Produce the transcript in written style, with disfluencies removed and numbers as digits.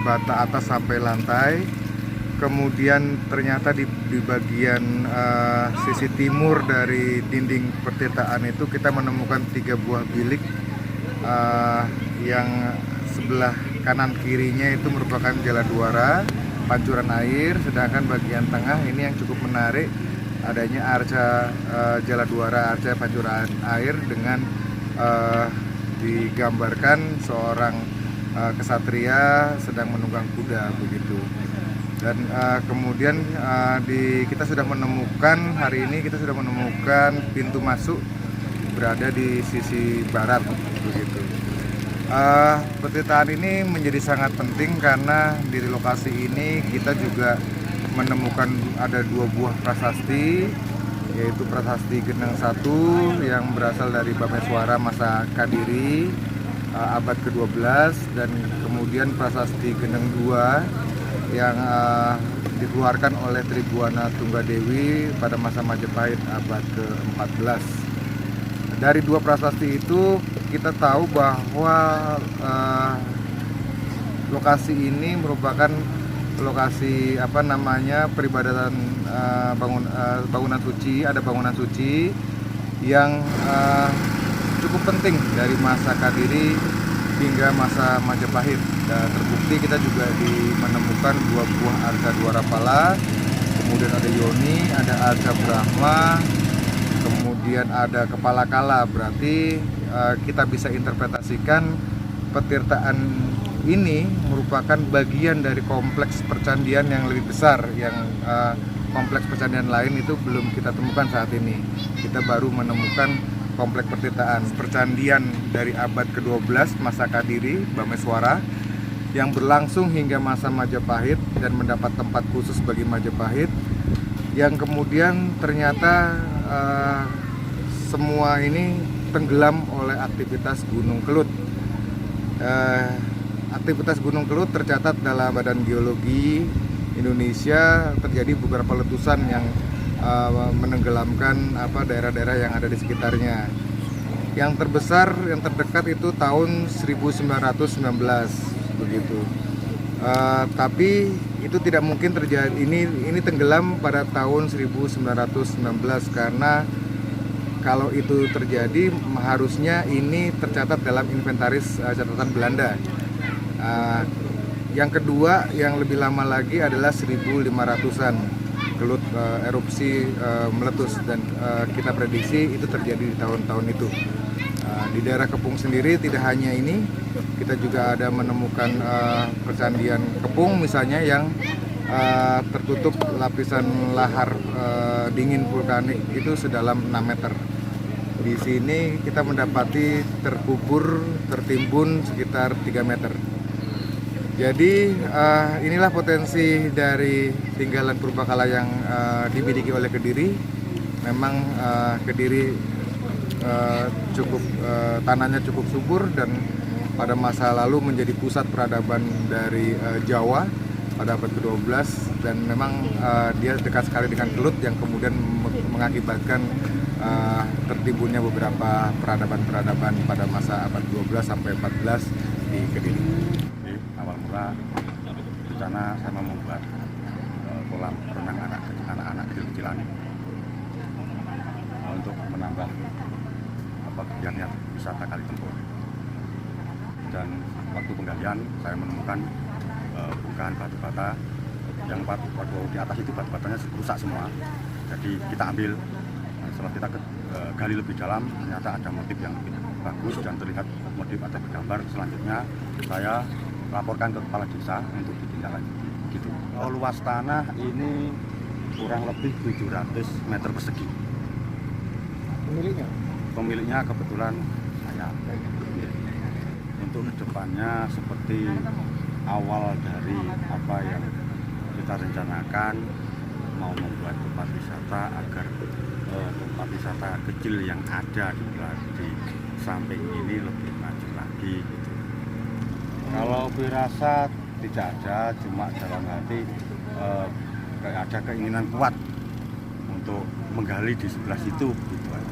bata atas sampai lantai. Kemudian ternyata di bagian sisi timur dari dinding pertirtaan itu kita menemukan 3 buah bilik yang sebelah kanan kirinya itu merupakan jaladuara pancuran air, sedangkan bagian tengah ini yang cukup menarik adanya arca jaladuara, arca pancuran air dengan digambarkan seorang kesatria sedang menunggang kuda begitu. Dan kemudian kita sudah menemukan hari ini pintu masuk berada di sisi barat begitu. Pertirtaan ini menjadi sangat penting karena di lokasi ini kita juga menemukan ada 2 buah prasasti, yaitu prasasti Geneng 1 yang berasal dari Bameswara masa Kadiri abad ke-12, dan kemudian prasasti Geneng 2 yang dikeluarkan oleh Tribhuwana Tunggadewi pada masa Majapahit abad ke-14. Dari 2 prasasti itu kita tahu bahwa lokasi ini merupakan lokasi peribadatan bangunan suci. Ada bangunan suci yang cukup penting dari masa Kadiri hingga masa Majapahit. Dan terbukti kita juga menemukan 2 buah arca Dwarapala, kemudian ada Yoni, ada arca Brahma, kemudian ada kepala kala. Berarti kita bisa interpretasikan petirtaan ini merupakan bagian dari kompleks percandian yang lebih besar, yang kompleks percandian lain itu belum kita temukan saat ini. Kita baru menemukan kompleks percandian dari abad ke-12 masa Kadiri, Bameswara, yang berlangsung hingga masa Majapahit dan mendapat tempat khusus bagi Majapahit, yang kemudian ternyata semua ini tenggelam oleh aktivitas Gunung Kelut. Aktivitas Gunung Kelut tercatat dalam Badan Geologi Indonesia, terjadi beberapa letusan yang menenggelamkan daerah-daerah yang ada di sekitarnya. Yang terbesar, yang terdekat itu tahun 1919 begitu. Tapi itu tidak mungkin terjadi. Ini tenggelam pada tahun 1919 karena kalau itu terjadi harusnya ini tercatat dalam inventaris catatan Belanda. Yang kedua yang lebih lama lagi adalah 1500-an Kelut erupsi meletus, dan kita prediksi itu terjadi di tahun-tahun itu. Di daerah Kepung sendiri tidak hanya ini, kita juga ada menemukan percandian Kepung misalnya yang tertutup lapisan lahar dingin vulkanik itu sedalam 6 meter. Di sini kita mendapati tertimbun sekitar 3 meter. Jadi inilah potensi dari tinggalan purbakala yang dimiliki oleh Kediri. Memang Kediri tanahnya cukup subur dan pada masa lalu menjadi pusat peradaban dari Jawa pada abad ke-12, dan memang dia dekat sekali dengan Kelut yang kemudian mengakibatkan tertimbunnya beberapa peradaban-peradaban pada masa abad 12 sampai 14 di Kediri. Awal mula rencana saya mau membuat kolam renang anak-anak kecil-kecilan untuk menambah kegiatan wisata Kali Tempur. Dan waktu penggalian saya menemukan bukaan batu bata yang waktu di atas itu batu-batanya rusak semua. Jadi kita ambil, setelah kita gali lebih dalam ternyata ada motif yang bagus dan terlihat motif ada bergambar. Selanjutnya saya laporkan ke kepala desa untuk ditindaklanjuti gitu. Luas tanah ini kurang lebih 700 meter persegi. Pemiliknya kebetulan saya. Untuk kedepannya seperti awal dari apa yang kita rencanakan, mau membuat tempat wisata agar tempat wisata kecil yang ada di samping ini lebih maju lagi gitu. Kalau firasat tidak ada, cuma dalam hati ada keinginan kuat untuk menggali di sebelah situ gitu aja.